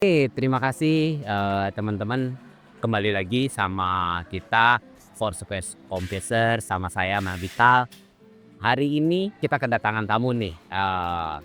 Terima kasih, teman-teman, kembali lagi sama kita, Force Komposer, sama saya Mavital. Hari ini kita kedatangan tamu nih,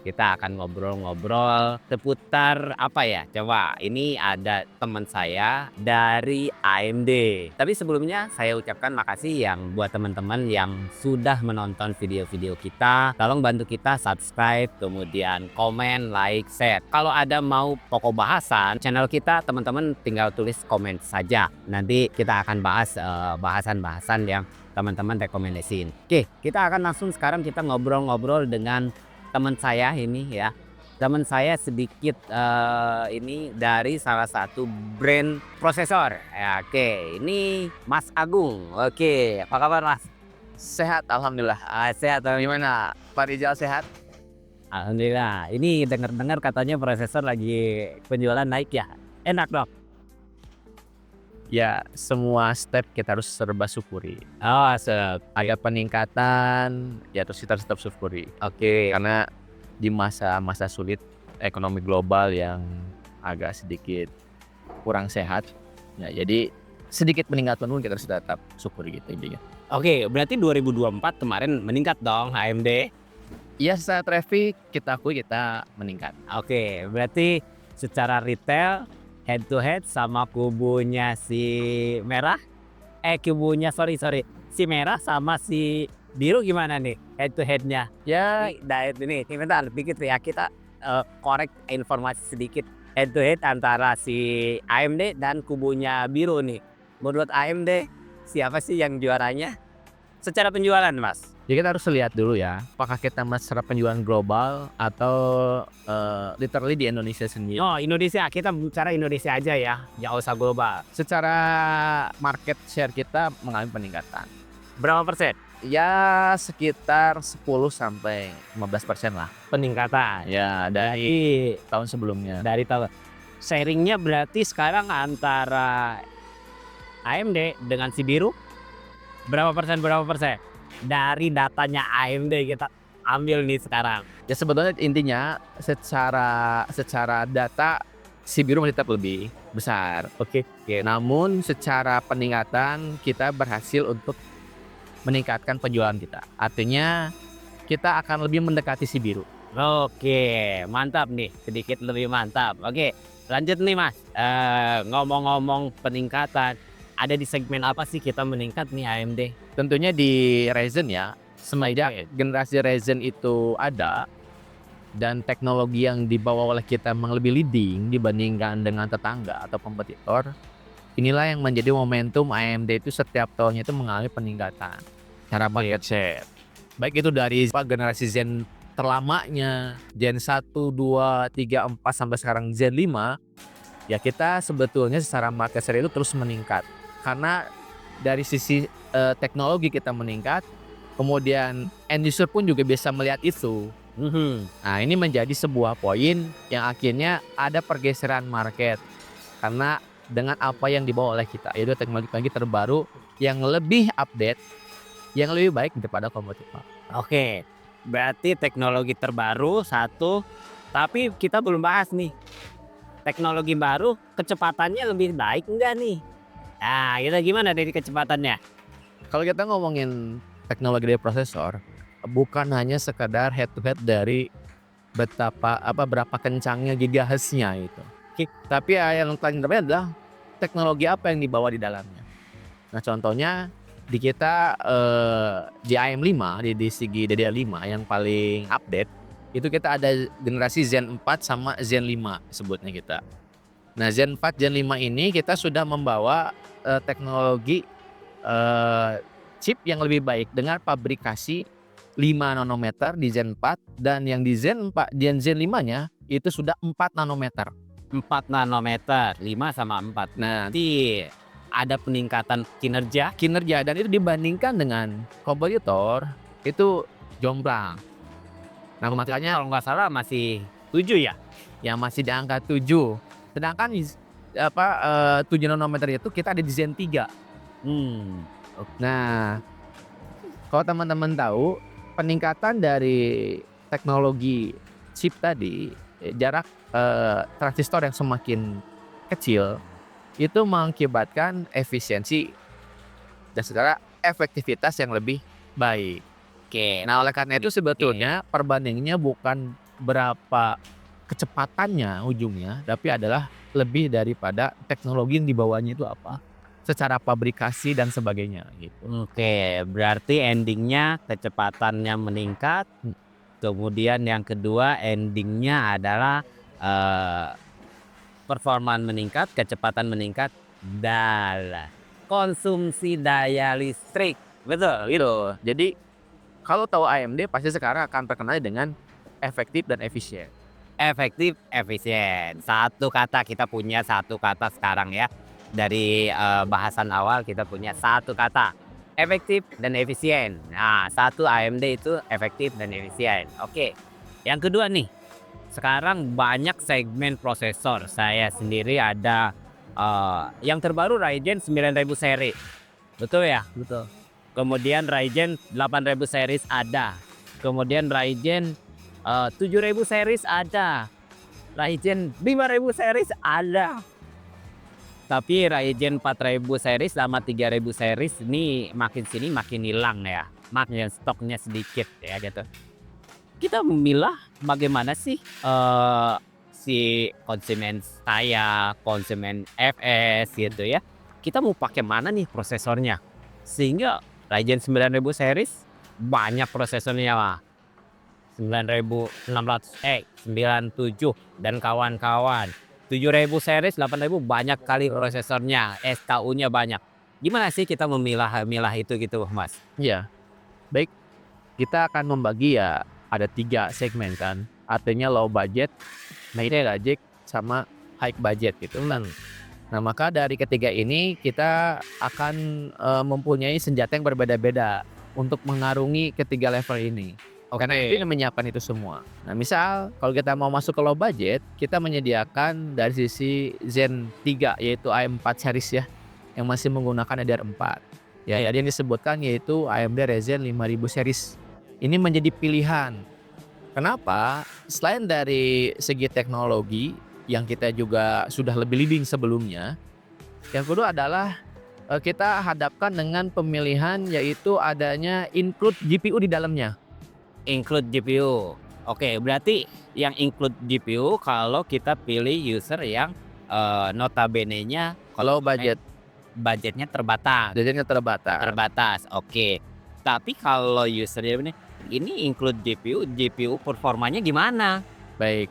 kita akan ngobrol-ngobrol seputar apa ya, coba ini ada teman saya dari AMD. Tapi sebelumnya saya ucapkan makasih yang buat teman-teman yang sudah menonton video-video kita. Tolong bantu kita subscribe, kemudian komen, like, share. Kalau ada mau pokok bahasan channel kita, teman-teman tinggal tulis komen saja. Nanti kita akan bahas bahasan-bahasan yang teman-teman rekomendasiin. Oke, kita akan langsung sekarang kita ngobrol-ngobrol dengan teman saya ini ya. Teman saya sedikit ini dari salah satu brand prosesor. Ya, oke, ini Mas Agung. Oke, apa kabar Mas? Sehat, alhamdulillah. Sehat. Gimana, Pak Rizal, sehat? Alhamdulillah. Ini dengar-dengar katanya prosesor lagi penjualan naik ya. Enak dong. Ya, semua step kita harus serba syukuri. Oh, Ada peningkatan, ya terus kita harus tetap syukuri. oke. Karena di masa-masa sulit ekonomi global yang agak sedikit kurang sehat, ya jadi sedikit peningkatan pun kita harus tetap syukuri gitu intinya. Oke, berarti 2024 kemarin meningkat dong AMD. Ya, secara traffic kita akui kita meningkat. Oke, berarti secara retail head to head sama kubunya si merah, kubunya sorry, si merah sama si biru gimana nih head to headnya? Ya, Diet ini, bentar dikit ya kita korek informasi sedikit head to head antara si AMD dan kubunya biru nih. Menurut AMD siapa sih yang juaranya? Secara penjualan Mas? ya kita harus lihat dulu ya, apakah kita serap penjualan global atau literally di Indonesia sendiri. Oh Indonesia, kita bicara Indonesia aja ya, nggak usah global. Secara market share kita mengalami peningkatan. Berapa persen? Ya sekitar 10-15% lah. Peningkatan. Ya dari Dari tahun sebelumnya. tahun sharingnya berarti sekarang antara AMD dengan si biru berapa persen dari datanya AMD kita ambil nih sekarang. Ya sebetulnya intinya secara data si biru masih tetap lebih besar. Oke. Namun secara peningkatan kita berhasil untuk meningkatkan penjualan kita. Artinya kita akan lebih mendekati si biru. Oke, mantap nih, sedikit lebih mantap. Oke, lanjut nih Mas. Ngomong-ngomong peningkatan, ada di segmen apa sih kita meningkat nih AMD? Tentunya di Ryzen ya. Semenjak generasi Ryzen itu ada dan teknologi yang dibawa oleh kita memang lebih leading dibandingkan dengan tetangga atau kompetitor. Inilah yang menjadi momentum AMD itu setiap tahunnya itu mengalami peningkatan cara market share. Baik itu dari generasi Zen terlamanya, Gen 1, 2, 3, 4 sampai sekarang Zen 5, ya kita sebetulnya secara market share itu terus meningkat. Karena dari sisi teknologi kita meningkat, kemudian end user pun juga bisa melihat itu. Nah, ini menjadi sebuah poin yang akhirnya ada pergeseran market. Karena dengan apa yang dibawa oleh kita, yaitu teknologi terbaru yang lebih update, yang lebih baik daripada kompetitor. Oke, berarti teknologi terbaru satu, tapi kita belum bahas nih. Teknologi baru kecepatannya lebih baik enggak nih? Nah, kita gimana dari kecepatannya? Kalau kita ngomongin teknologi dari prosesor, bukan hanya sekadar head to head dari berapa kencangnya gigahertznya itu. Tapi yang paling terpenting adalah teknologi apa yang dibawa di dalamnya. Nah, contohnya di kita di AM5 di segi DDR5 yang paling update itu kita ada generasi Zen 4 sama Zen 5 sebutnya kita. Nah, Zen 4 Zen 5 ini kita sudah membawa teknologi chip yang lebih baik dengan pabrikasi 5 nanometer di Zen 4 dan yang di Zen 4 dan Zen 5-nya itu sudah 4 nanometer. 4 nanometer, 5 sama 4. Nah, Nanti ada peningkatan kinerja. dan itu dibandingkan dengan kompetitor itu jomplang. Nah, makanya Kalau nggak salah masih 7 ya? yang masih di angka 7. Sedangkan 7 nanometer itu kita ada di Zen 3. Nah, kalau teman-teman tahu peningkatan dari teknologi chip tadi jarak transistor yang semakin kecil itu mengakibatkan efisiensi dan secara efektivitas yang lebih baik. Oke. Nah, oleh karena itu sebetulnya perbandingannya bukan berapa kecepatannya ujungnya, tapi adalah lebih daripada teknologi yang dibawanya itu apa, secara pabrikasi dan sebagainya gitu. Oke, berarti endingnya kecepatannya meningkat, kemudian yang kedua endingnya adalah performa meningkat, kecepatan meningkat, dan konsumsi daya listrik. Betul gitu. Jadi kalau tahu AMD pasti sekarang akan terkenal dengan efektif dan efisien. Efektif, efisien. Satu kata, kita punya satu kata sekarang ya. Dari bahasan awal kita punya satu kata, efektif dan efisien. Nah, satu AMD itu efektif dan efisien. Oke. Yang kedua nih, sekarang banyak segmen prosesor. Saya sendiri ada yang terbaru Ryzen 9000 seri. Betul ya? Betul. Kemudian Ryzen 8000 series ada. Kemudian Ryzen 7000 series ada. Ryzen 5000 series ada. Tapi Ryzen 4000 series sama 3000 series ini makin sini makin hilang ya. Makin stoknya sedikit ya gitu. Kita memilah bagaimana sih si konsumen saya, konsumen FS gitu ya. Kita mau pakai mana nih prosesornya? Sehingga Ryzen 9000 series banyak prosesornya lah. 97 dan kawan-kawan. 7000 series, 8000 banyak kali prosesornya, SKU-nya banyak. Gimana sih kita memilah itu gitu, Mas? Iya. Baik, kita akan membagi ya ada 3 segmen kan. Artinya low budget, mid budget, sama high budget gitu kan. Nah, maka dari ketiga ini kita akan mempunyai senjata yang berbeda-beda untuk mengarungi ketiga level ini. Karena ini menyiapkan itu semua. Nah, misal kalau kita mau masuk ke low budget, kita menyediakan dari sisi Zen 3 yaitu AM4 series ya, yang masih menggunakan DDR4. Ya, yang disebutkan yaitu AMD Ryzen 5000 series. Ini menjadi pilihan. Kenapa? Selain dari segi teknologi yang kita juga sudah lebih leading sebelumnya, yang kedua adalah kita hadapkan dengan pemilihan yaitu adanya include GPU di dalamnya. Include GPU. Oke, berarti yang include GPU kalau kita pilih user yang notabene-nya Kalau budgetnya terbatas. budgetnya terbatas. Terbatas, oke. Tapi kalau usernya ini include GPU performanya gimana? Baik.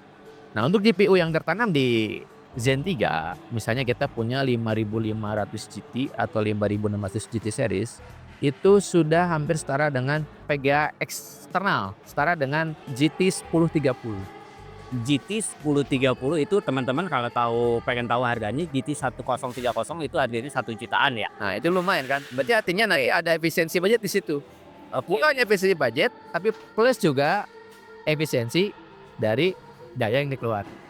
Nah, untuk GPU yang tertanam di Zen 3, misalnya kita punya 5500 GT atau 5600 GT series, itu sudah hampir setara dengan VGA eksternal, setara dengan GT 1030. GT 1030 itu teman-teman kalau pengen tahu harganya, GT 1030 itu harganya 1 jutaan ya. Nah, itu lumayan kan? Berarti artinya nanti ada efisiensi budget di situ. Bukan hanya efisiensi budget, tapi plus juga efisiensi dari daya yang dikeluarkan.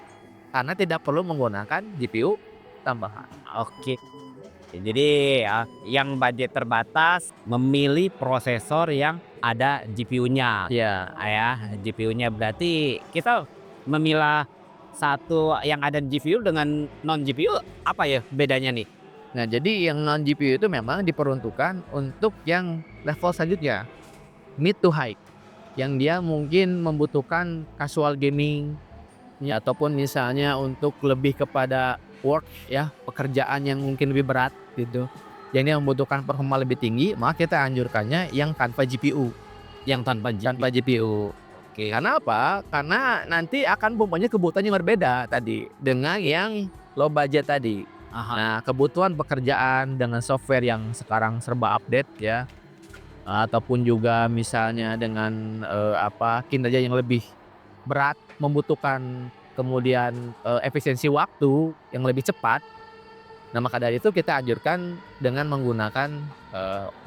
Karena tidak perlu menggunakan GPU tambahan. Oke. Jadi yang budget terbatas memilih prosesor yang ada GPU-nya. Ya. GPU-nya berarti kita memilah satu yang ada GPU dengan non GPU apa ya bedanya nih? Nah, jadi yang non GPU itu memang diperuntukkan untuk yang level selanjutnya, mid to high, yang dia mungkin membutuhkan casual gaming ya, ataupun misalnya untuk lebih kepada work ya, pekerjaan yang mungkin lebih berat gitu. Jadi yang membutuhkan performa lebih tinggi, maka kita anjurkannya yang tanpa GPU. Yang tanpa GPU. Oke, karena apa? Karena nanti akan mempunyai kebutuhan yang berbeda tadi dengan yang low budget tadi. Nah, kebutuhan pekerjaan dengan software yang sekarang serba update ya, ataupun juga misalnya dengan kinerja yang lebih berat, membutuhkan kemudian efisiensi waktu yang lebih cepat. Nah, maka dari itu kita anjurkan dengan menggunakan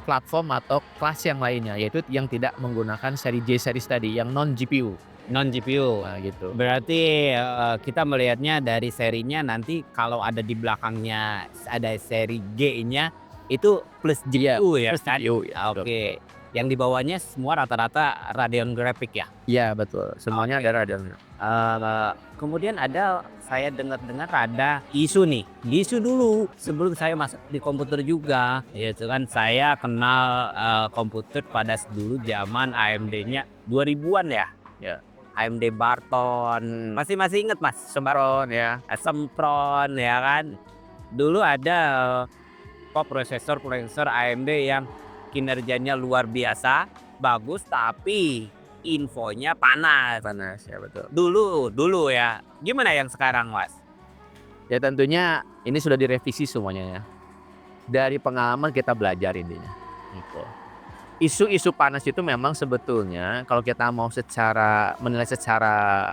platform atau kelas yang lainnya, yaitu yang tidak menggunakan seri J series tadi, yang non GPU. Non GPU. Nah, gitu. Berarti kita melihatnya dari serinya, nanti kalau ada di belakangnya ada seri G-nya itu plus GPU ya. Plus GPU. Oke. Yang di bawahnya semua rata-rata Radeon Graphics ya. Iya, betul. Semuanya ada Radeon. kemudian saya dengar-dengar ada isu nih. Isu dulu sebelum saya masuk di komputer juga. Itu kan saya kenal komputer pada dulu zaman AMD-nya 2000-an ya. Ya. AMD Barton. Masih inget Mas? Sempron ya. Sempron ya kan. Dulu ada prosesor AMD yang kinerjanya luar biasa, bagus tapi infonya panas. Panas ya, betul. Dulu ya. Gimana yang sekarang, Mas? Ya tentunya ini sudah direvisi semuanya ya. Dari pengalaman kita belajar intinya. Gitu. Isu-isu panas itu memang sebetulnya kalau kita mau menilai secara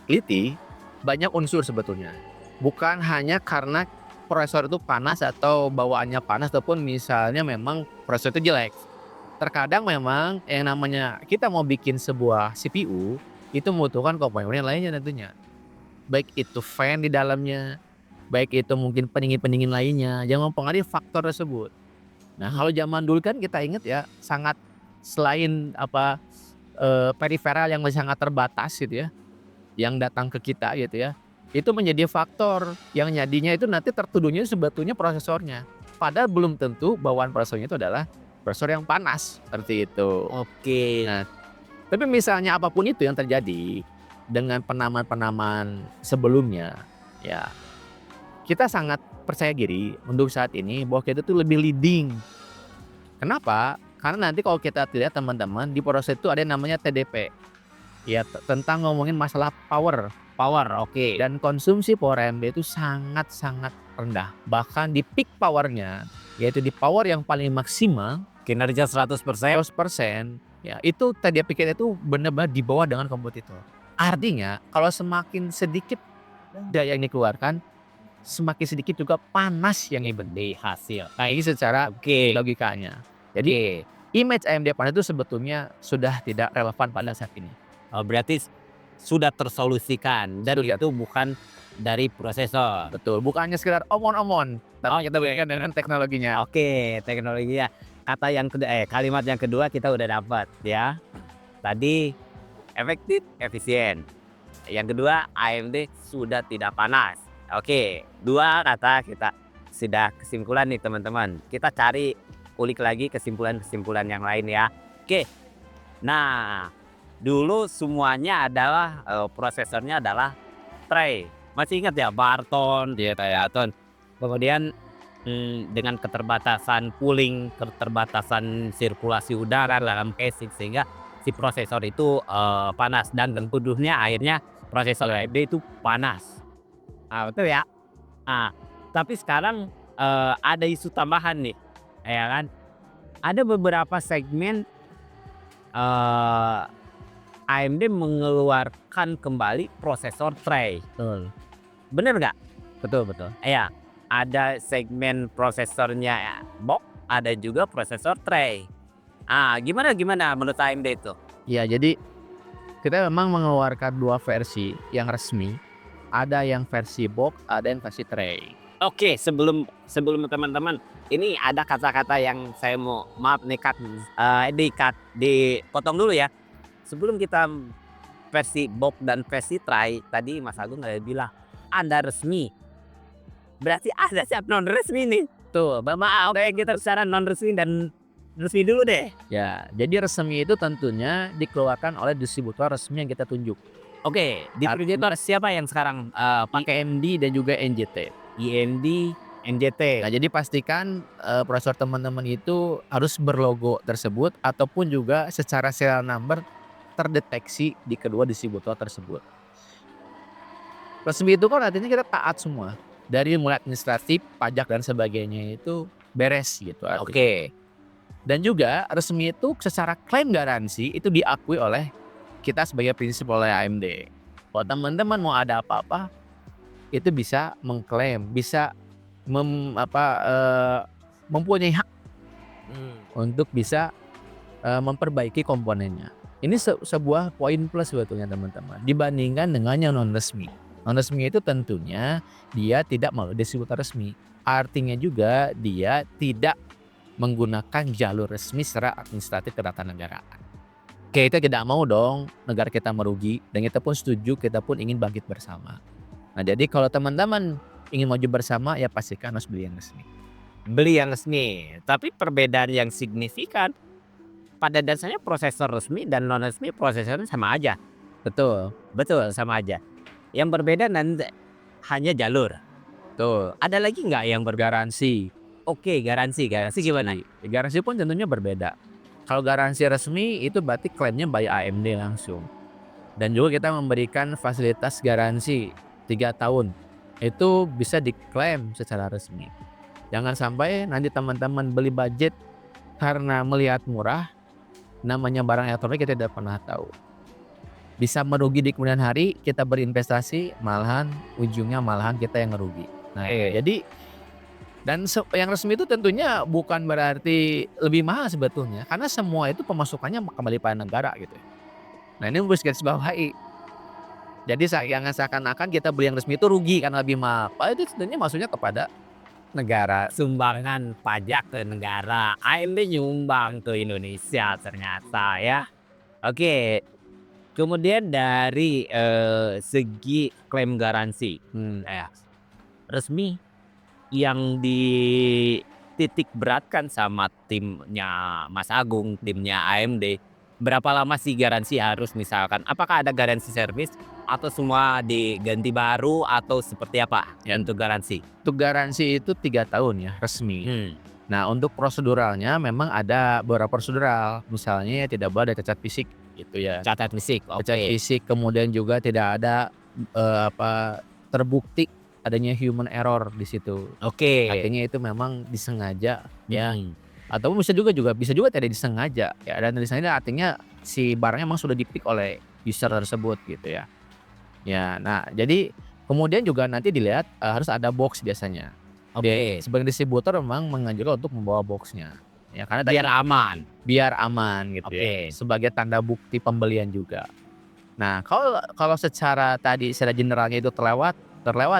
teliti, banyak unsur sebetulnya. Bukan hanya karena prosesor itu panas atau bawaannya panas ataupun misalnya memang prosesor itu jelek. Terkadang memang yang namanya kita mau bikin sebuah CPU itu membutuhkan komponen lainnya tentunya. Baik itu fan di dalamnya, baik itu mungkin pendingin-pendingin lainnya yang mempengaruhi faktor tersebut. Nah, kalau zaman dulu kan kita ingat ya, sangat selain periferal yang masih sangat terbatas gitu ya, yang datang ke kita gitu ya, itu menjadi faktor yang jadinya itu nanti tertuduhnya sebetulnya prosesornya. Padahal belum tentu bawaan prosesornya itu adalah prosesor yang panas seperti itu. Oke. Nah, tapi misalnya apapun itu yang terjadi dengan penamaan-penamaan sebelumnya, ya kita sangat percaya diri untuk saat ini bahwa kita tuh lebih leading. Kenapa? Karena nanti kalau kita lihat teman-teman di proses itu ada yang namanya TDP. Ya tentang ngomongin masalah power. Oke. Dan konsumsi power AMD itu sangat-sangat rendah. Bahkan di peak powernya, yaitu di power yang paling maksimal, Kinerja 100%. 100%, ya itu TDP kita itu benar-benar di bawah dengan kompetitor. Artinya kalau semakin sedikit daya yang dikeluarkan, semakin sedikit juga panas yang di hasil. Nah ini secara Oke. logikanya. Jadi image AMD panas itu sebetulnya sudah tidak relevan pada saat ini. Berarti sudah tersolusikan dan Sudah. itu bukan dari prosesor. Betul, bukannya sekedar omon-omon, tapi kita berikan dengan teknologinya. Oke, teknologinya. Kalimat yang kedua kita udah dapat ya. Tadi efektif, efisien. Yang kedua, AMD sudah tidak panas. Oke, dua kata kita sudah kesimpulan nih teman-teman. Kita cari ulik lagi kesimpulan-kesimpulan yang lain ya. Oke. Nah, dulu semuanya adalah prosesornya adalah tray. Masih ingat ya Barton, Barton. Kemudian dengan keterbatasan cooling, keterbatasan sirkulasi udara dalam casing sehingga si prosesor itu panas dan tentunya akhirnya prosesor AMD itu panas. Betul ya. Tapi sekarang ada isu tambahan nih, ya kan? Ada beberapa segmen AMD mengeluarkan kembali prosesor tray. Betul. Bener nggak? Betul. Iya. Ada segmen prosesornya box, ada juga prosesor tray. Gimana menurut AMD itu? Ya, jadi kita memang mengeluarkan dua versi yang resmi. Ada yang versi box, ada yang versi tray. Oke, sebelum teman-teman, ini ada kata-kata yang saya mau dipotong dulu ya. Sebelum kita versi box dan versi tray, tadi Mas Agung ada bilang Anda resmi. Berarti ada siap non resmi nih. Tuh, maaf kita secara non resmi dan resmi dulu deh. Ya, jadi resmi itu tentunya dikeluarkan oleh distributor resmi yang kita tunjuk. Oke, distributor siapa yang sekarang pakai AMD dan juga NJT. IMD, NJT. Nah, jadi pastikan prosesor teman-teman itu harus berlogo tersebut ataupun juga secara serial number terdeteksi di kedua distributor tersebut. Resmi itu kan artinya kita taat semua. Dari mulai administratif, pajak dan sebagainya itu beres gitu. Oke. Dan juga resmi itu secara klaim garansi itu diakui oleh kita sebagai prinsip oleh AMD. Kalau teman-teman mau ada apa-apa, itu bisa mengklaim, bisa mempunyai hak untuk bisa memperbaiki komponennya. Ini sebuah poin plus sebetulnya teman-teman dibandingkan dengan yang non resmi. Non resmi itu tentunya dia tidak melalui distributor resmi. Artinya juga dia tidak menggunakan jalur resmi secara administratif ketatanegaraan. Kita tidak mau dong negara kita merugi dan kita pun setuju, kita pun ingin bangkit bersama. Nah, jadi kalau teman-teman ingin maju bersama ya pastikan harus beli yang resmi. Beli yang resmi, tapi perbedaan yang signifikan pada dasarnya prosesor resmi dan non resmi prosesornya sama aja. Betul, Betul, sama aja. Yang berbeda nanti hanya jalur. betul. Ada lagi nggak yang Garansi. Oke, garansi gimana? Garansi pun tentunya berbeda. Kalau garansi resmi itu berarti klaimnya by AMD langsung. Dan juga kita memberikan fasilitas garansi 3 tahun. Itu bisa diklaim secara resmi. Jangan sampai nanti teman-teman beli budget karena melihat murah, namanya barang elektronik kita tidak pernah tahu. Bisa merugi di kemudian hari, kita berinvestasi, malahan ujungnya malahan kita yang ngerugi. Nah, jadi dan yang resmi itu tentunya bukan berarti lebih mahal sebetulnya, karena semua itu pemasukannya kembali pada negara gitu. Nah, ini harus garis bawahi. Jadi jangan seakan-akan kita beli yang resmi itu rugi karena lebih mahal. Padahal itu sebenarnya maksudnya kepada negara. Sumbangan pajak ke negara. AMD nyumbang ke Indonesia ternyata ya. Oke. Kemudian dari segi klaim garansi, ya, resmi yang dititik beratkan sama timnya Mas Agung, timnya AMD, berapa lama sih garansi harus misalkan? Apakah ada garansi servis atau semua diganti baru atau seperti apa ya untuk garansi? Untuk garansi itu 3 tahun ya resmi. Nah, untuk proseduralnya memang ada beberapa prosedural. Misalnya tidak boleh ada cacat fisik gitu ya. Catat fisik, Cacat oke. fisik, kemudian juga tidak ada terbukti adanya human error di situ. Oke. Artinya itu memang disengaja ya. Hmm. Atau bisa juga tidak disengaja ya. Dan disengaja artinya si barangnya memang sudah di-pick oleh user tersebut gitu ya. Ya, nah jadi kemudian juga nanti dilihat harus ada box biasanya. Oke. Sebagai distributor memang menganjurkan untuk membawa boxnya. Ya karena Biar aman. biar aman gitu ya. Oke. Sebagai tanda bukti pembelian juga. Nah, kalau secara generalnya itu terlewat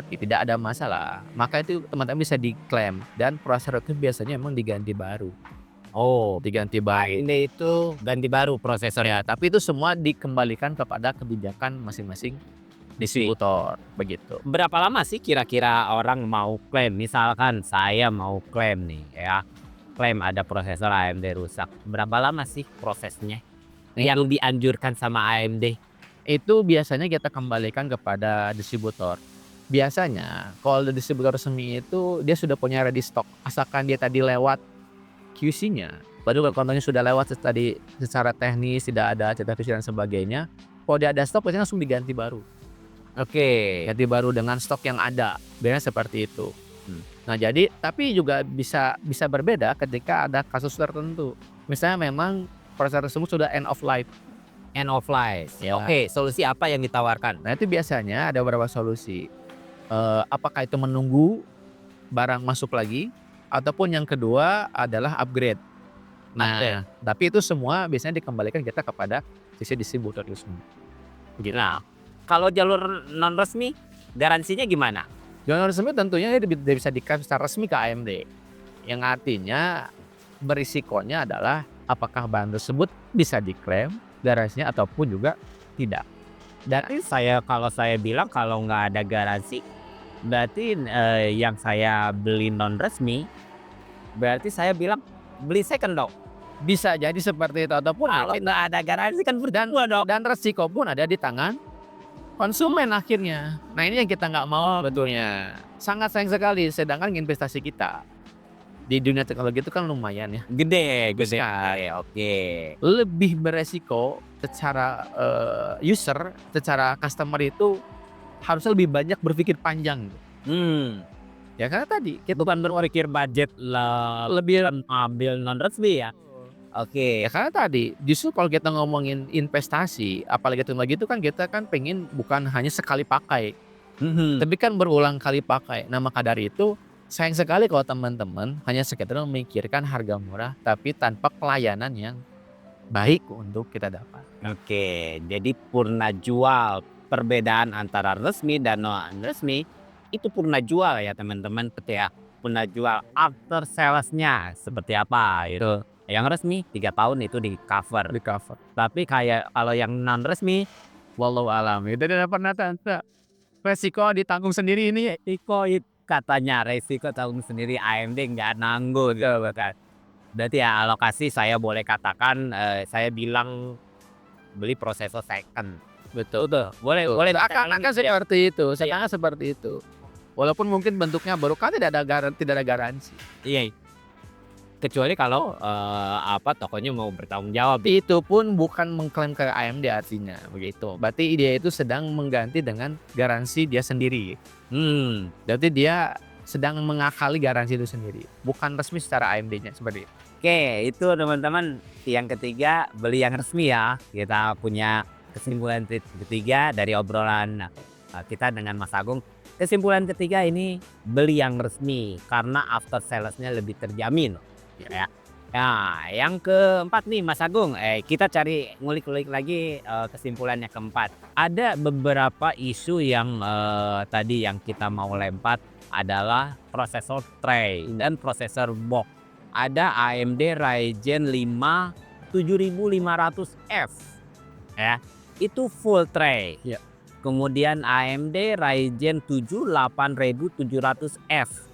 ya tidak ada masalah. Maka itu teman-teman bisa diklaim dan prosesor itu biasanya memang diganti baru. Oh, Diganti baru. ini itu ganti baru prosesornya. Ya, tapi itu semua dikembalikan kepada kebijakan masing-masing distributor begitu. Berapa lama sih kira-kira orang mau klaim? Misalkan saya mau klaim nih ya, klaim ada prosesor AMD rusak. Berapa lama sih prosesnya yang dianjurkan sama AMD? Itu biasanya kita kembalikan kepada distributor. Biasanya kalau distributor resmi itu dia sudah punya ready stock, asalkan dia tadi lewat QC-nya. Baru kalau contohnya sudah lewat tadi secara teknis, tidak ada cacat fisik dan sebagainya. Kalau dia ada stok biasanya langsung diganti baru. Oke. Ganti baru dengan stok yang ada. Biasanya seperti itu. Nah, jadi tapi juga bisa berbeda ketika ada kasus tertentu. Misalnya memang prosesor tersebut sudah end of life. End of life. Ya. Oke, solusi apa yang ditawarkan? Nah, itu biasanya ada beberapa solusi. Apakah itu menunggu barang masuk lagi, ataupun yang kedua adalah upgrade. Nah, tapi itu semua biasanya dikembalikan kita kepada sisi distributor itu semua. Nah, kalau jalur non resmi, garansinya gimana? Jalur resmi tentunya dia bisa diklaim secara resmi ke AMD. Yang artinya berisikonya adalah apakah barang tersebut bisa diklaim garansinya ataupun juga tidak. Dan kalau saya bilang kalau nggak ada garansi, berarti yang saya beli non resmi, berarti saya bilang beli second dong. Bisa jadi seperti itu ataupun Kalau nggak ada garansi kan berdua dong. dan resiko pun ada di tangan konsumen akhirnya. Nah, ini yang kita nggak mau betulnya. Sangat sayang sekali, sedangkan investasi kita di dunia teknologi itu kan lumayan ya. Gede. Besar. Oke. Lebih beresiko secara user, secara customer itu harusnya lebih banyak berpikir panjang. Ya karena tadi kita Bukan berpikir budget lebih ambil non resmi ya. Oke. ya karena tadi justru kalau kita ngomongin investasi, apalagi teknologi itu kan kita kan pengen bukan hanya sekali pakai, tapi kan berulang kali pakai. Nah, maka dari itu sayang sekali kalau teman-teman hanya sekedar memikirkan harga murah tapi tanpa pelayanan yang baik untuk kita dapat. Oke, jadi purna jual perbedaan antara resmi dan non resmi itu purna jual ya teman-teman, ketika purna jual after salesnya seperti apa gitu. Yang resmi 3 tahun itu di cover. Di cover. Tapi kayak kalau yang non resmi, Wallahu alam. Itu tidak pernah tante. Resiko ditanggung sendiri ini. katanya resiko tanggung sendiri, AMD nggak nanggung gitu kan. Berarti ya alokasi saya boleh katakan, saya bilang beli prosesor second. Betul. Tuh, boleh Betul. boleh Akan seperti itu. Sekarang seperti itu. Walaupun mungkin bentuknya baru kan tidak ada garansi. Iya. Kecuali kalau tokonya mau bertanggung jawab. Itu pun bukan mengklaim ke AMD artinya begitu. Berarti dia itu sedang mengganti dengan garansi dia sendiri. Berarti dia sedang mengakali garansi itu sendiri. Bukan resmi secara AMD-nya seperti itu. Oke, itu teman-teman yang ketiga, beli yang resmi ya. Kita punya kesimpulan ketiga dari obrolan kita dengan Mas Agung. Kesimpulan ketiga ini beli yang resmi karena after sales-nya lebih terjamin. Ya. Nah, yang keempat nih Mas Agung, kita cari ngulik-ngulik lagi kesimpulannya keempat. Ada beberapa isu yang tadi yang kita mau lempar adalah prosesor tray dan prosesor box. Ada AMD Ryzen 5 7500F ya, itu full tray. Ya. Kemudian AMD Ryzen 7 8700F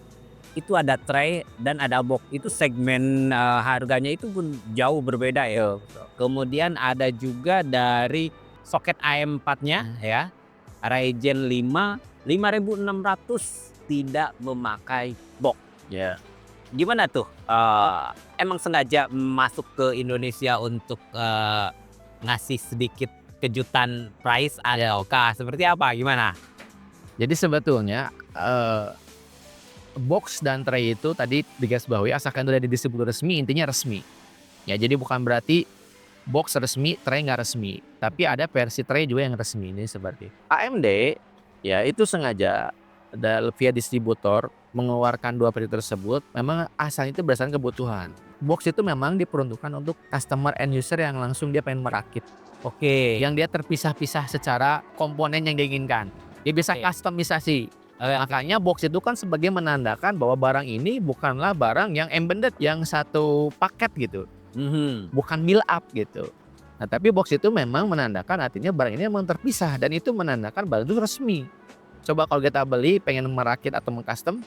itu ada tray dan ada box. Itu segmen harganya itu pun jauh berbeda ya. Kemudian ada juga dari soket AM4-nya ya, Ryzen 5 5600 tidak memakai box. Ya. Gimana tuh? Emang sengaja masuk ke Indonesia untuk ngasih sedikit kejutan price ataukah seperti apa? Gimana? Jadi sebetulnya box dan tray itu tadi digarisbawahi asalkan itu dari distributor resmi, intinya resmi. Ya, jadi bukan berarti box resmi, tray nggak resmi. Tapi ada versi tray juga yang resmi ini seperti AMD ya itu sengaja via distributor mengeluarkan dua produk tersebut memang asalnya itu berdasarkan kebutuhan. Box itu memang diperuntukkan untuk customer end user yang langsung dia pengen merakit. Oke. Yang dia terpisah-pisah secara komponen yang diinginkan. Dia bisa customisasi. Makanya box itu kan sebagai menandakan bahwa barang ini bukanlah barang yang embedded, yang satu paket gitu. Bukan build up gitu. Nah, tapi box itu memang menandakan artinya barang ini memang terpisah dan itu menandakan barang itu resmi. Coba kalau kita beli pengen merakit atau mengcustom,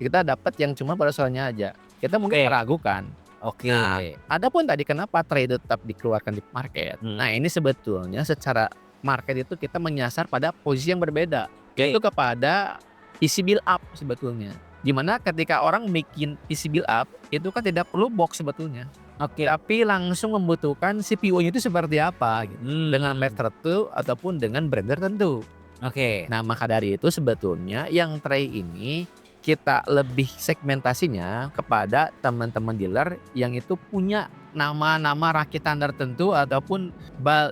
kita dapat yang cuma prosesornya aja. Kita mungkin meragukan. Oke. Nah, adapun tadi kenapa tray tetap dikeluarkan di market. Nah, ini sebetulnya secara market itu kita menyasar pada posisi yang berbeda. Yaitu kepada PC build up sebetulnya. Dimana ketika orang bikin PC build up itu kan tidak perlu box sebetulnya. Oke. Tapi langsung membutuhkan CPU-nya itu seperti apa gitu. Dengan merek tertentu ataupun dengan brand tertentu. Oke. Nah, maka dari itu sebetulnya yang tray ini kita lebih segmentasinya kepada teman-teman dealer yang itu punya nama-nama rakitan tertentu ataupun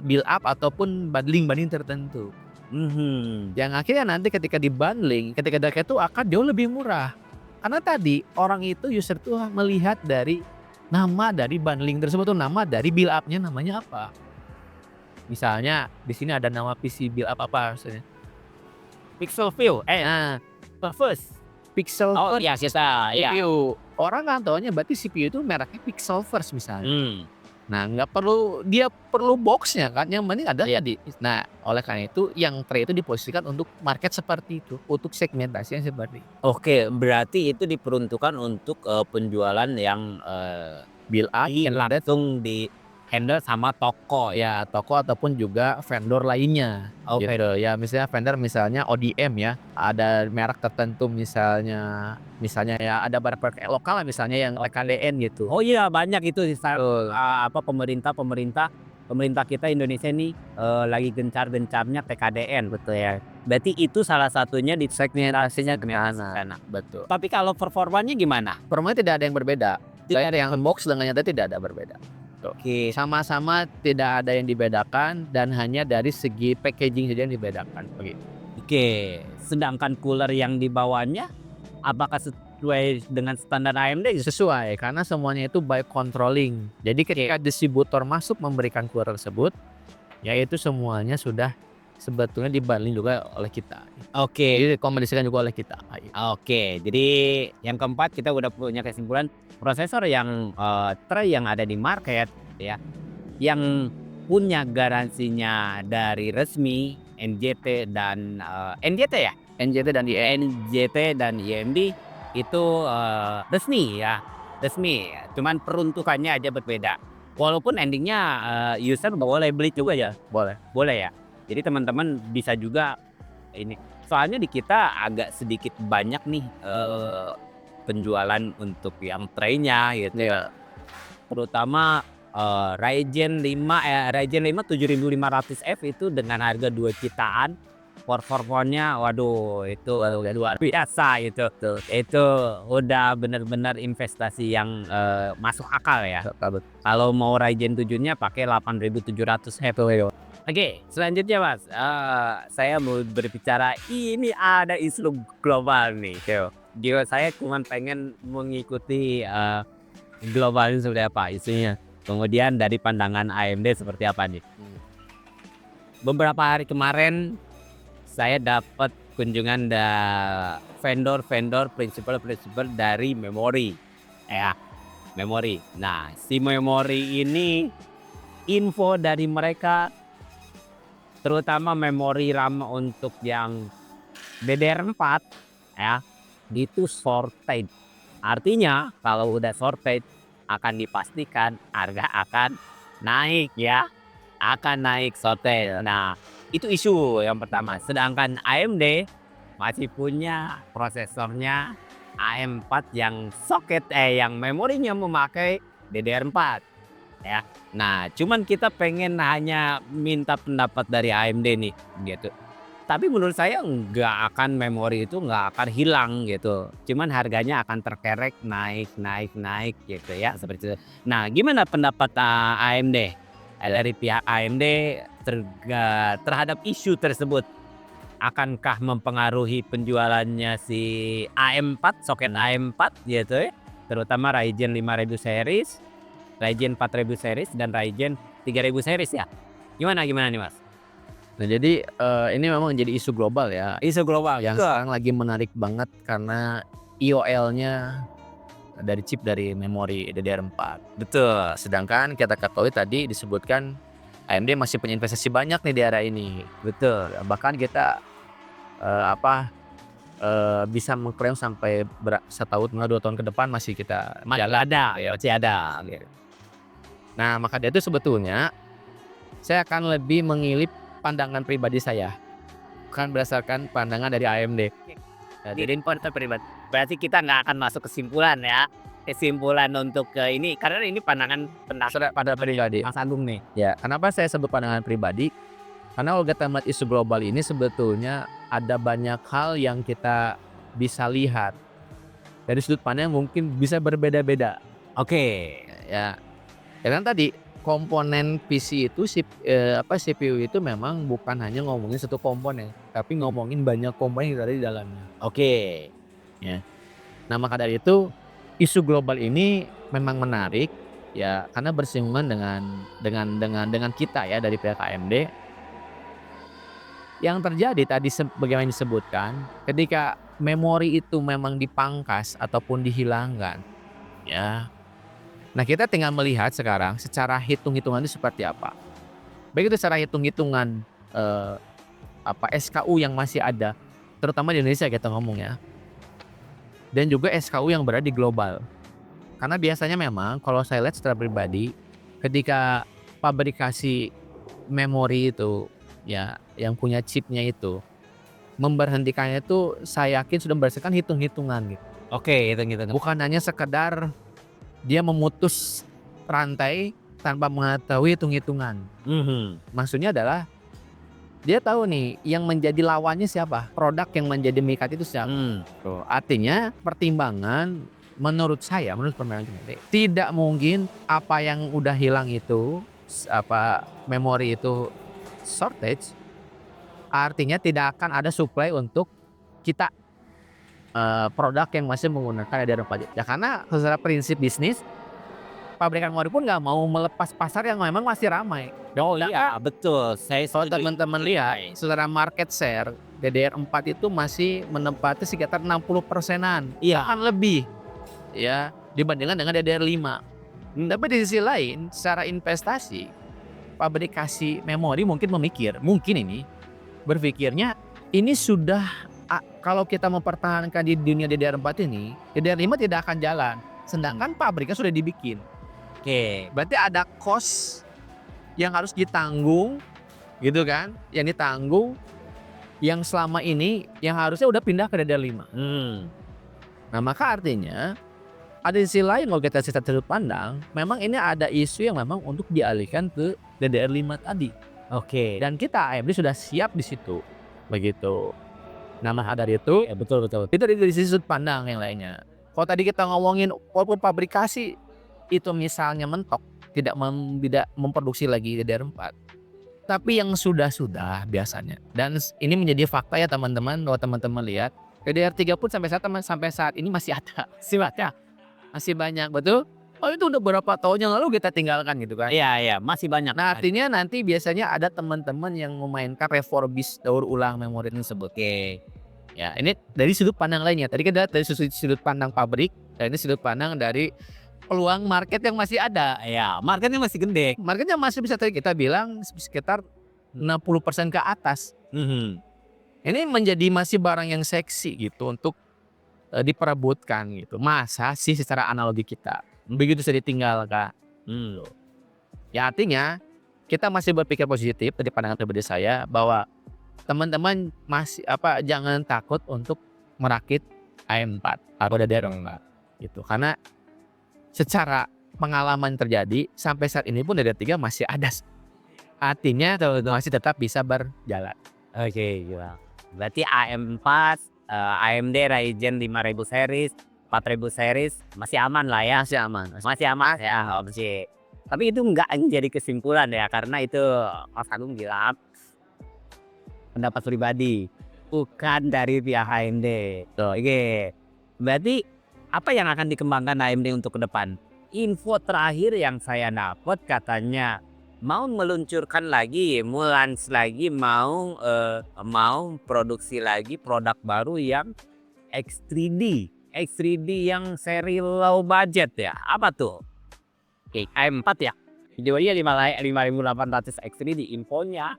build up ataupun bundling tertentu. Yang akhirnya nanti ketika dibundling, ketika harga itu akan jauh lebih murah. Karena tadi orang itu user tuh melihat dari nama dari bundling tersebut tuh nama dari build up-nya namanya apa. Misalnya di sini ada nama PC build up apa misalnya. Pixel View. First. Pixel Oh First iya, kita ya. CPU. Orang kan taunya berarti CPU itu mereknya Pixel First misalnya. Nah, nggak perlu dia perlu boxnya kan, yang penting ada ya di. Nah, oleh karena itu yang tray itu diposisikan untuk market seperti itu, untuk segmentasi yang seperti itu. Oke, berarti itu diperuntukkan untuk penjualan yang Build up yang langsung di handle sama toko ya toko ataupun juga vendor lainnya. Oke. Gitu. Ya misalnya vendor misalnya ODM ya, ada merek tertentu misalnya ya ada merek lokal lah misalnya yang TKDN gitu. Oh iya, banyak itu pemerintah kita Indonesia nih lagi gencar-gencarnya TKDN, betul ya. Berarti itu salah satunya di segmentasinya gimana? Betul. Tapi kalau performanya gimana? Performanya tidak ada yang berbeda. Saya ada yang box dengan nyata tidak ada berbeda. Oke, Sama-sama tidak ada yang dibedakan dan hanya dari segi packaging saja yang dibedakan begitu. Oke, sedangkan cooler yang dibawanya apakah sesuai dengan standar AMD? Sesuai karena semuanya itu by controlling. Jadi ketika distributor masuk memberikan cooler tersebut, yaitu semuanya sudah sebetulnya dibanding juga oleh kita. Oke. Jadi direkomendasikan juga oleh kita. Oke, jadi yang keempat kita udah punya kesimpulan prosesor yang yang ada di market ya, yang punya garansinya dari resmi NJT dan NJT ya? NJT dan IE. NJT dan IMD itu resmi ya, resmi. Cuman peruntukannya aja berbeda. Walaupun endingnya user boleh beli juga ya, Boleh. boleh ya. Jadi teman-teman bisa juga ini. Soalnya di kita agak sedikit banyak nih penjualan untuk yang tray-nya gitu. Iya. Terutama Ryzen 5 7500F itu dengan harga 2 jutaan. Performanya waduh itu luar biasa itu. Itu udah bener-bener investasi yang masuk akal ya. Kalau mau Ryzen 7-nya pakai 8700F. Oke, selanjutnya Mas, saya mau berbicara ini ada isu global nih, Gila saya cuman pengen mengikuti global ini seperti apa isunya. Kemudian dari pandangan AMD seperti apa nih? Beberapa hari kemarin saya dapat kunjungan vendor-vendor prinsipal dari memori, ya memori. Nah, si memori ini info dari mereka, terutama memori RAM untuk yang DDR4 ya, itu shortage. Artinya kalau udah shortage akan dipastikan harga akan naik ya, akan naik shortage. Nah, itu isu yang pertama. Sedangkan AMD masih punya prosesornya AM4 yang yang memorinya memakai DDR4 ya. Nah, cuman kita pengen hanya minta pendapat dari AMD nih gitu. Tapi menurut saya nggak akan memori itu nggak akan hilang gitu. Cuman harganya akan terkerek naik gitu ya seperti itu. Nah, gimana pendapat AMD? Dari pihak AMD terhadap isu tersebut? Akankah mempengaruhi penjualannya si AM4, soket AM4 gitu ya? Terutama Ryzen 5000 series, Ryzen 4000 series dan Ryzen 3000 series ya. Gimana nih Mas? Nah jadi ini memang jadi isu global ya. Isu global yang sekarang lagi menarik banget karena IOL-nya dari chip dari memori DDR4. Betul. Sedangkan kita ketahui tadi disebutkan AMD masih punya investasi banyak nih di area ini. Betul. Bahkan kita bisa mengklaim sampai setahun atau 2 tahun ke depan masih kita jalan. Masih ada. Nah maka dari itu sebetulnya saya akan lebih mengilip pandangan pribadi saya, bukan berdasarkan pandangan dari AMD. Jadi pribadi. Berarti kita nggak akan masuk kesimpulan ya. Kesimpulan untuk ini karena ini pandangan pada pribadi. Mas Agung nih. Ya, kenapa saya sebut pandangan pribadi? Karena kalau kita melihat isu global ini sebetulnya ada banyak hal yang kita bisa lihat dari sudut pandang yang mungkin bisa berbeda-beda. Oke. Ya kan tadi komponen PC itu CPU itu memang bukan hanya ngomongin satu komponen, tapi ngomongin banyak komponen yang ada di dalamnya. Oke. Ya. Nah maka dari itu isu global ini memang menarik ya karena bersinggungan dengan kita ya dari pihak AMD. Yang terjadi tadi bagaimana disebutkan ketika memori itu memang dipangkas ataupun dihilangkan ya. Nah kita tinggal melihat sekarang secara hitung-hitungan itu seperti apa. Baik itu secara hitung-hitungan SKU yang masih ada, terutama di Indonesia kita ngomong ya. Dan juga SKU yang berada di global. Karena biasanya memang kalau saya lihat secara pribadi, ketika pabrikasi memori itu ya yang punya chipnya itu memberhentikannya itu saya yakin sudah berdasarkan hitung-hitungan gitu. Oke, hitung-hitungan. Bukan hanya sekedar dia memutus rantai tanpa mengetahui hitung-hitungan. Maksudnya adalah dia tahu nih yang menjadi lawannya siapa, produk yang menjadi mikat itu siapa. Artinya pertimbangan menurut pertimbangan tidak mungkin apa yang udah hilang itu memori itu shortage, artinya tidak akan ada supply untuk kita produk yang masih menggunakan DDR4 ya karena secara prinsip bisnis pabrikan memori pun nggak mau melepas pasar yang memang masih ramai. Oh iya, betul. Saya Kalau setuju. teman-teman lihat, secara market share DDR4 itu masih menempati sekitar 60%-an, Iya. bahkan lebih, ya dibandingkan dengan DDR5. Tapi di sisi lain, secara investasi, pabrikasi memori mungkin berpikirnya ini sudah kalau kita mempertahankan di dunia DDR4 ini, DDR5 tidak akan jalan. Sedangkan pabriknya sudah dibikin. Oke. Berarti ada cost yang harus ditanggung, gitu kan? Yang ditanggung yang selama ini yang harusnya udah pindah ke DDR5. Nah, maka artinya ada sisi lain kalau kita secara sudut pandang, memang ini ada isu yang memang untuk dialihkan ke DDR5 tadi. Oke. Dan kita AMD sudah siap di situ. Begitu. Nah, maka dari itu Ya, betul. itu dari sisi sudut pandang yang lainnya. Kalau tadi kita ngomongin walaupun pabrikasi itu misalnya mentok, tidak memproduksi lagi DDR4. Tapi yang sudah biasanya. Dan ini menjadi fakta ya teman-teman, kalau teman-teman lihat DDR3 pun sampai saat ini masih ada. Masih banyak, betul? Oh, itu udah berapa tahun yang lalu kita tinggalkan gitu kan. Iya, masih banyak. Nah, artinya nanti biasanya ada teman-teman yang memainkan refurbish daur ulang memori tersebut. Oke. Ya, ini dari sudut pandang lainnya. Tadi kan dari sudut pandang pabrik, dan ini sudut pandang dari peluang market yang masih ada. Ya, marketnya masih gede. Marketnya masih bisa tadi kita bilang sekitar 60% ke atas. Ini menjadi masih barang yang seksi gitu untuk diperebutkan gitu. Masa sih secara analogi kita begitu saja ditinggalkan. Ya artinya kita masih berpikir positif dari pandangan pribadi saya bahwa teman-teman masih jangan takut untuk merakit AM4 atau DDR4 gitu. Karena secara pengalaman terjadi sampai saat ini pun DDR3 masih ada. Artinya masih tetap bisa berjalan. Oke, gila. Berarti AM4, AMD Ryzen 5000 series, 4000 series masih aman lah ya. Masih aman. Masih aman ya, masih. Tapi itu enggak jadi kesimpulan ya, karena itu Mas Agung bilang pendapat pribadi, bukan dari pihak AMD. Tuh, oke. Berarti apa yang akan dikembangkan AMD untuk ke depan? Info terakhir yang saya dapat katanya mau meluncurkan lagi, mau produksi lagi produk baru yang X3D yang seri low budget ya. Apa tuh? Oke, AM4 ya. Videonya 5800 X3D infonya.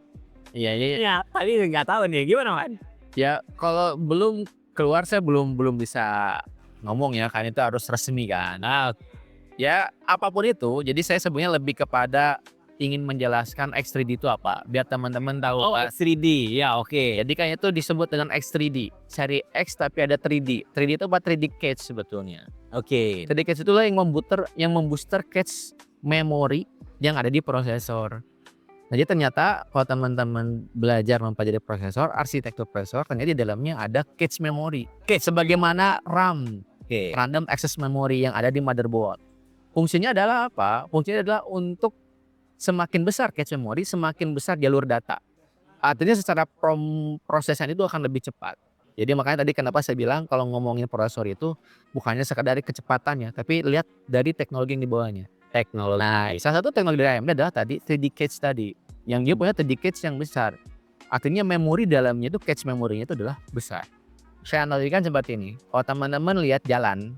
Iya, tapi nggak tahu nih gimana, Man? Ya, kalau belum keluar saya belum bisa ngomong ya, kan itu harus resmi kan. Nah, ya apapun itu, jadi saya sebenarnya lebih kepada ingin menjelaskan X3D itu apa, biar teman-teman tahu. oh, X3D, ya oke. Jadi kan itu disebut dengan X3D, seri X tapi ada 3D. 3D itu apa? 3D cache sebetulnya. Oke. 3D cache itulah yang membooster cache memori yang ada di prosesor. Jadi ternyata kalau teman-teman belajar mempelajari prosesor, arsitektur prosesor, ternyata di dalamnya ada cache memory. Cache sebagaimana RAM, random access memory yang ada di motherboard. Fungsinya adalah apa? Fungsinya adalah untuk semakin besar cache memory, semakin besar jalur data. Artinya secara prosesan itu akan lebih cepat. Jadi makanya tadi kenapa saya bilang kalau ngomongin prosesor itu bukannya sekadar dari kecepatannya, tapi lihat dari teknologi yang di bawahnya. Teknologi. Nah, salah satu teknologi dari AMD adalah tadi 3D cache tadi. Yang dia punya 3D cache yang besar. Artinya memori dalamnya itu cache memorinya itu adalah besar. Saya analogikan seperti ini. Kalau teman-teman lihat jalan,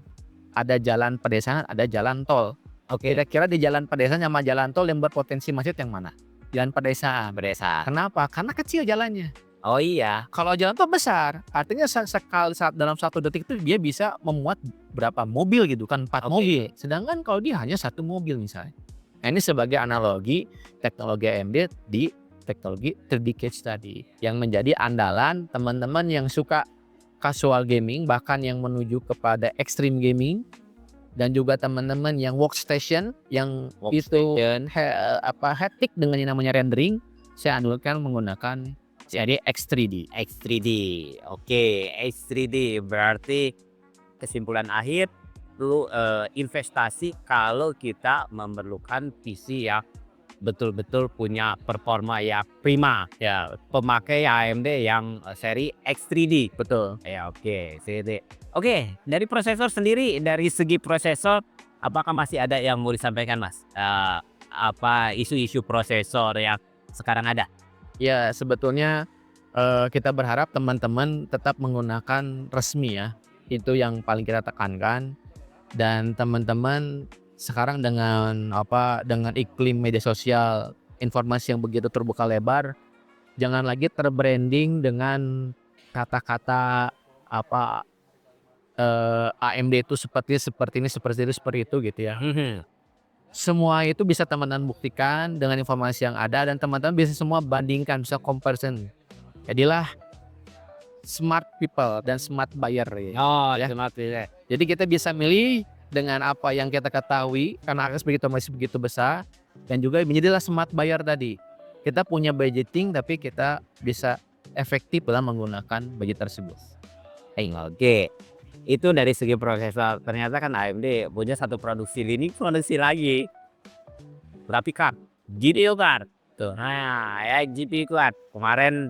ada jalan pedesaan, ada jalan tol. Oke. Kira-kira di jalan pedesaan sama jalan tol yang berpotensi macet yang mana? Jalan pedesaan. Kenapa? Karena kecil jalannya. Oh iya. Kalau jalan tol besar, artinya saat dalam 1 detik itu dia bisa memuat berapa mobil gitu kan, 4 mobil. Sedangkan kalau dia hanya 1 mobil misalnya. Nah, ini sebagai analogi teknologi AMD di teknologi 3D cache tadi yang menjadi andalan teman-teman yang suka casual gaming, bahkan yang menuju kepada extreme gaming, dan juga teman-teman yang workstation yang itu hektik dengan yang namanya rendering, saya anjurkan menggunakan seri X3D. Oke, X3D berarti kesimpulan akhir perlu investasi kalau kita memerlukan PC yang betul-betul punya performa yang prima ya, pemakai AMD yang seri X3D. Betul. Ya, oke, Oke, dari prosesor sendiri, dari segi prosesor apakah masih ada yang mau disampaikan Mas? Apa isu-isu prosesor yang sekarang ada? Ya sebetulnya kita berharap teman-teman tetap menggunakan resmi ya. Itu yang paling kita tekankan. Dan teman-teman sekarang dengan iklim media sosial, informasi yang begitu terbuka lebar, jangan lagi terbranding dengan kata-kata AMD itu seperti ini, seperti itu gitu ya. Semua itu bisa teman-teman buktikan dengan informasi yang ada dan teman-teman bisa semua bandingkan, bisa comparison. Jadilah smart people dan smart buyer ya. Oh, Ya. smart ya. Jadi kita bisa milih dengan apa yang kita ketahui karena akses begitu masih begitu besar dan juga menjadilah smart buyer tadi. Kita punya budgeting tapi kita bisa efektif dalam menggunakan budget tersebut. Oke. Itu dari segi prosesor. Ternyata kan AMD punya satu produksi lini, produksi lagi. Graphic card, GPU card. Tuh. Nah, ya GPU card. Kemarin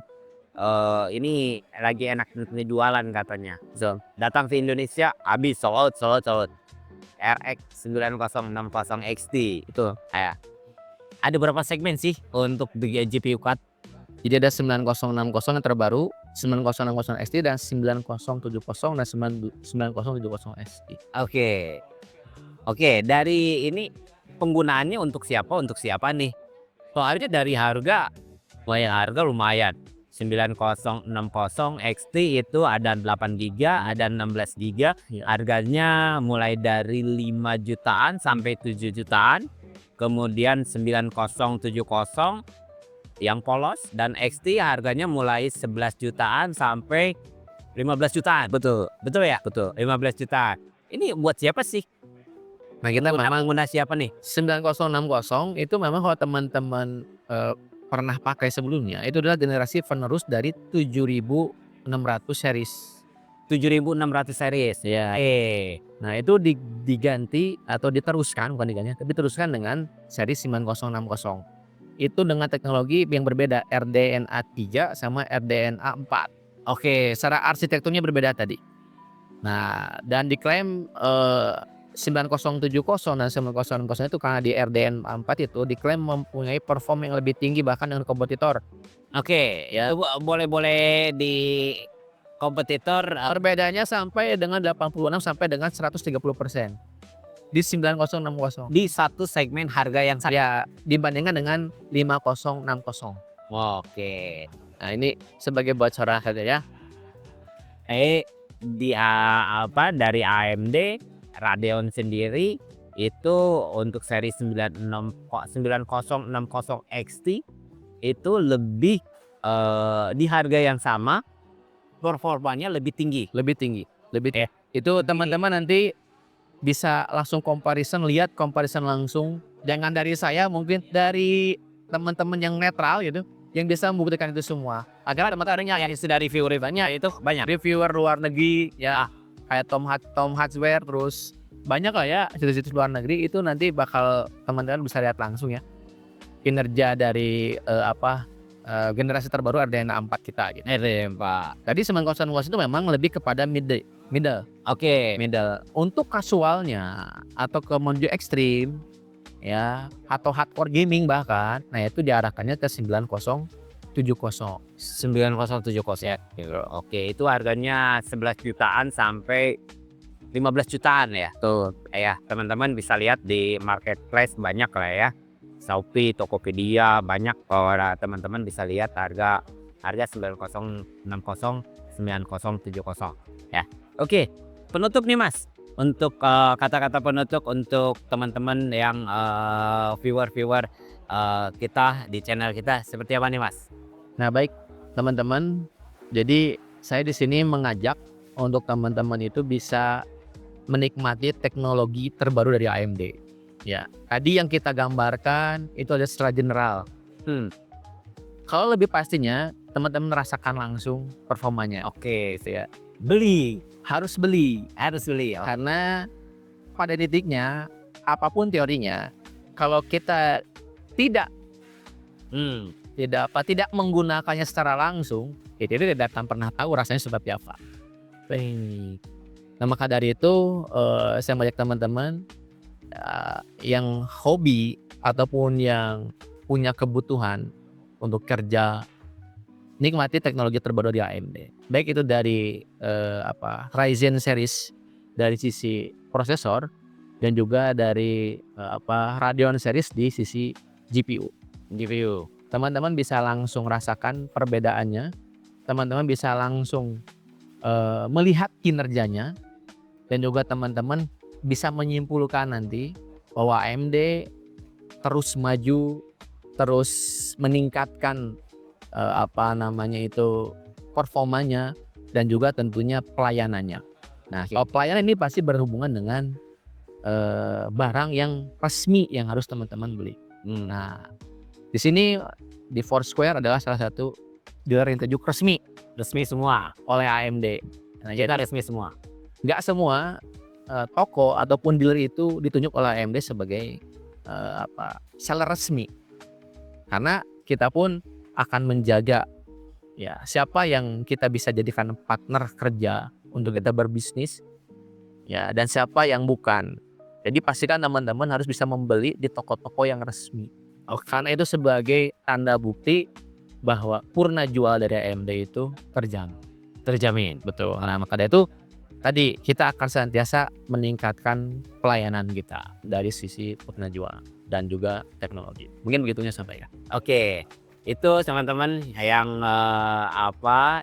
ini lagi enak jualan katanya. So, datang ke Indonesia habis sold out. RX 9060 XT itu kayak ada berapa segmen sih untuk GPU card? Jadi ada 9060 yang terbaru, 9060 XT dan 9070 dan 9070 XT. Oke, dari ini penggunaannya untuk siapa nih? Soalnya dari harga lumayan. 9060 XT itu ada 8 GB, ada 16 GB. Harganya mulai dari 5 jutaan sampai 7 jutaan. Kemudian 9070 yang polos dan XT harganya mulai 11 jutaan sampai 15 jutaan. Betul ya? Betul, 15 jutaan. Ini buat siapa sih? Nah, kita memang Pengguna siapa nih? 9060 itu memang kalau teman-teman pernah pakai sebelumnya, itu adalah generasi penerus dari 7600 series. 7600 series. Ya. Nah, itu diganti atau diteruskan, bukan diganti, tapi diteruskan dengan seri 9060. Itu dengan teknologi yang berbeda, RDNA 3 sama RDNA 4. Oke, secara arsitekturnya berbeda tadi. Nah, dan diklaim 9070 dan 9060 itu karena di RDNA 4 itu diklaim mempunyai perform yang lebih tinggi bahkan dengan kompetitor. Oke, ya boleh di kompetitor Perbedaannya sampai dengan 86 sampai dengan 130% di 9060. di satu segmen harga yang sama. Ya, dibandingkan dengan 5060. Oke. Nah, ini sebagai bocoran saja ya. Dari AMD Radeon sendiri itu untuk seri 9060 XT itu lebih di harga yang sama performanya lebih tinggi. Itu teman-teman nanti bisa langsung comparison langsung, jangan dari saya, mungkin dari teman-teman yang netral gitu yang bisa membuktikan itu semua. Agar teman-teman yang sudah review-reviewnya itu banyak reviewer luar negeri ya, kayak Tom Hardware, terus banyak lah ya situs-situs luar negeri itu nanti bakal teman-teman bisa lihat langsung ya kinerja dari generasi terbaru RDNA 4 kita gitu. Pak. Tadi 9060 itu memang lebih kepada middle. Oke. Middle. Untuk casualnya atau ke menuju ekstrim ya atau hardcore gaming bahkan, nah itu diarahkannya ke 9070. 9070 ya. Oke, itu harganya 11 jutaan sampai 15 jutaan ya. Tuh, ya teman-teman bisa lihat di marketplace banyak lah ya. Shopee, Tokopedia, banyak teman-teman bisa lihat harga 9060, 9070 ya. Oke, penutup nih Mas. Untuk kata-kata penutup untuk teman-teman yang viewer kita di channel kita seperti apa nih Mas? Nah, baik teman-teman. Jadi saya di sini mengajak untuk teman-teman itu bisa menikmati teknologi terbaru dari AMD. Ya, tadi yang kita gambarkan itu ada secara general. Kalau lebih pastinya teman-teman merasakan langsung performanya. Oke, ya. Harus beli ya. Karena pada titiknya apapun teorinya, kalau kita tidak menggunakannya secara langsung, kita tidak akan pernah tahu rasanya seperti apa. Nah, maka dari itu saya mengajak teman-teman yang hobi ataupun yang punya kebutuhan untuk kerja, nikmati teknologi terbaru di AMD. Baik itu dari Ryzen series dari sisi prosesor dan juga dari Radeon series di sisi GPU. Teman-teman bisa langsung rasakan perbedaannya, teman-teman bisa langsung melihat kinerjanya, dan juga teman-teman bisa menyimpulkan nanti bahwa AMD terus maju, terus meningkatkan performanya dan juga tentunya pelayanannya. Nah, kalau pelayanan ini pasti berhubungan dengan barang yang resmi yang harus teman-teman beli. Nah, di sini di Foursquare adalah salah satu dealer yang ditunjuk resmi semua. oleh AMD. Nah, Kita jadi resmi semua. nggak semua toko ataupun dealer itu ditunjuk oleh AMD sebagai seller resmi, karena kita pun akan menjaga ya siapa yang kita bisa jadikan partner kerja untuk kita berbisnis ya, dan siapa yang bukan. Jadi pastikan teman-teman harus bisa membeli di toko-toko yang resmi. Karena itu sebagai tanda bukti bahwa purna jual dari AMD itu terjamin. Betul. Nah, maka dari itu tadi kita akan senantiasa meningkatkan pelayanan kita dari sisi purna jual dan juga teknologi. Mungkin begitunya sampai ya. Oke, itu teman-teman yang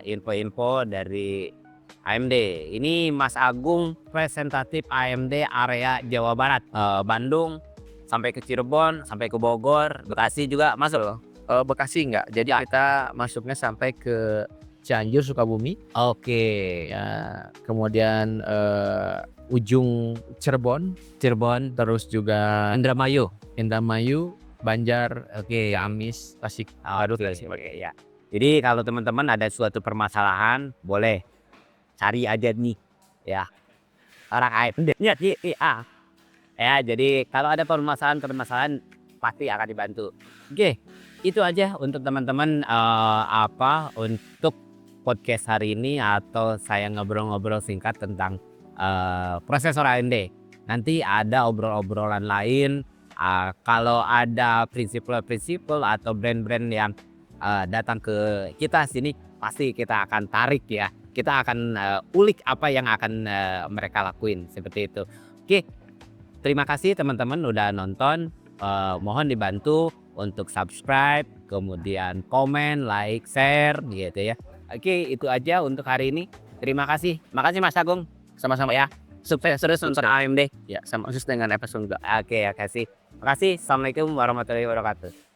info-info dari AMD. Ini Mas Agung, representatif AMD area Jawa Barat, Bandung sampai ke Cirebon, sampai ke Bogor, Bekasi juga masuk loh. Bekasi enggak, jadi kita masuknya sampai ke Cianjur, Sukabumi. Oke, Ya, kemudian ujung Cirebon, terus juga Indramayu. Banjar, Oke, Ciamis, Tasik. Oke, ya. Jadi kalau teman-teman ada suatu permasalahan, boleh cari aja nih ya orang AMD-nya ya. Jadi kalau ada permasalahan pasti akan dibantu. Oke, itu aja untuk teman-teman untuk podcast hari ini, atau saya ngobrol-ngobrol singkat tentang prosesor AMD. Nanti ada obrolan lain. Kalau ada prinsip atau brand-brand yang datang ke kita sini, pasti kita akan tarik ya. Kita akan ulik apa yang akan mereka lakuin seperti itu. Oke, terima kasih teman-teman udah nonton. Mohon dibantu untuk subscribe, kemudian komen, like, share gitu ya. Oke, itu aja untuk hari ini. Terima kasih. Makasih Mas Agung. Sama-sama ya. Sukses terus untuk AMD. Ya, sama khusus dengan episode enggak. Oke, makasih. Assalamualaikum warahmatullahi wabarakatuh.